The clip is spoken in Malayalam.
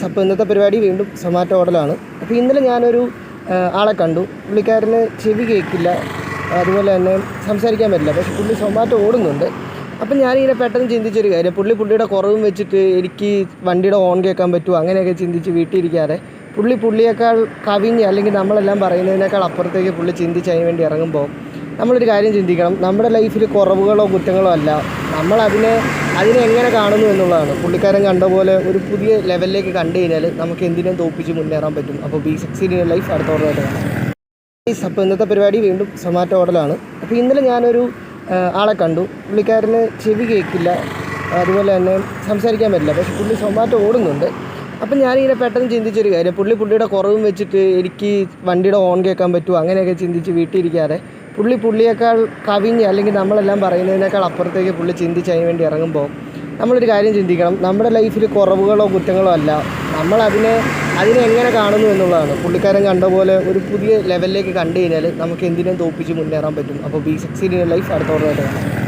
അപ്പോൾ ഇന്നത്തെ പരിപാടി വീണ്ടും സൊമാറ്റോ ഓർഡറാണ്. അപ്പോൾ ഇന്നലെ ഞാനൊരു ആളെ കണ്ടു. പുള്ളിക്കാരന് ചെവി കേൾക്കില്ല, അതുപോലെ തന്നെ സംസാരിക്കാൻ പറ്റില്ല. പക്ഷേ പുള്ളി സൊമാറ്റോ ഓടുന്നുണ്ട്. അപ്പം ഞാനിങ്ങനെ പെട്ടെന്ന് ചിന്തിച്ചൊരു കാര്യം, പുള്ളിയുടെ കുറവും വെച്ചിട്ട് എനിക്ക് വണ്ടിയുടെ ഹോൺ കേൾക്കാൻ പറ്റുമോ അങ്ങനെയൊക്കെ ചിന്തിച്ച് വീട്ടിലിരിക്കാതെ പുള്ളിയേക്കാൾ കവിഞ്ഞ്, അല്ലെങ്കിൽ നമ്മളെല്ലാം പറയുന്നതിനേക്കാൾ അപ്പുറത്തേക്ക് പുള്ളി ചിന്തിച്ച് അതിന് വേണ്ടി ഇറങ്ങുമ്പോൾ നമ്മളൊരു കാര്യം ചിന്തിക്കണം. നമ്മുടെ ലൈഫിൽ കുറവുകളോ കുറ്റങ്ങളോ അല്ല, നമ്മളതിനെ എങ്ങനെ കാണുന്നു എന്നുള്ളതാണ്. പുള്ളിക്കാരൻ കണ്ട പോലെ ഒരു പുതിയ ലെവലിലേക്ക് കണ്ടു കഴിഞ്ഞാൽ നമുക്ക് എന്തിനും തോൽപ്പിച്ച് മുന്നേറാൻ പറ്റും. അപ്പോൾ ബി സക്സീഡ് ഇൻ ലൈഫ് അടുത്ത ഓർഡറായിട്ട് കാണാം. അപ്പോൾ ഇന്നത്തെ പരിപാടി വീണ്ടും സൊമാറ്റോ ഓർഡറാണ്. അപ്പോൾ ഇന്നലെ ഞാനൊരു ആളെ കണ്ടു. പുള്ളിക്കാരന് ചെവി കേൾക്കില്ല, അതുപോലെ തന്നെ സംസാരിക്കാൻ പറ്റില്ല. പക്ഷേ പുള്ളി സൊമാറ്റോ ഓടുന്നുണ്ട്. അപ്പം ഞാനിങ്ങനെ പെട്ടെന്ന് ചിന്തിച്ചൊരു കാര്യം, പുള്ളിയുടെ കുറവും വെച്ചിട്ട് എനിക്ക് വണ്ടിയുടെ ഹോൺ കേൾക്കാൻ പറ്റുമോ അങ്ങനെയൊക്കെ ചിന്തിച്ച് വീട്ടിലിരിക്കാതെ പുള്ളിയേക്കാൾ കവിഞ്ഞ്, അല്ലെങ്കിൽ നമ്മളെല്ലാം പറയുന്നതിനേക്കാൾ അപ്പുറത്തേക്ക് പുള്ളി ചിന്തിച്ച് അതിന് വേണ്ടി ഇറങ്ങുമ്പോൾ നമ്മളൊരു കാര്യം ചിന്തിക്കണം. നമ്മുടെ ലൈഫിൽ കുറവുകളോ കുറ്റങ്ങളോ അല്ല, നമ്മളതിനെ എങ്ങനെ കാണുന്നു എന്നുള്ളതാണ്. പുള്ളിക്കാരൻ കണ്ട പോലെ ഒരു പുതിയ ലെവലിലേക്ക് കണ്ടു കഴിഞ്ഞാൽ നമുക്ക് എന്തിനും തോൽപ്പിച്ച് മുന്നേറാൻ പറ്റും. അപ്പോൾ ബി സക്സീഡ് ഇൻ ലൈഫ് അടുത്ത ഓർഡറായിട്ട് കാണാം.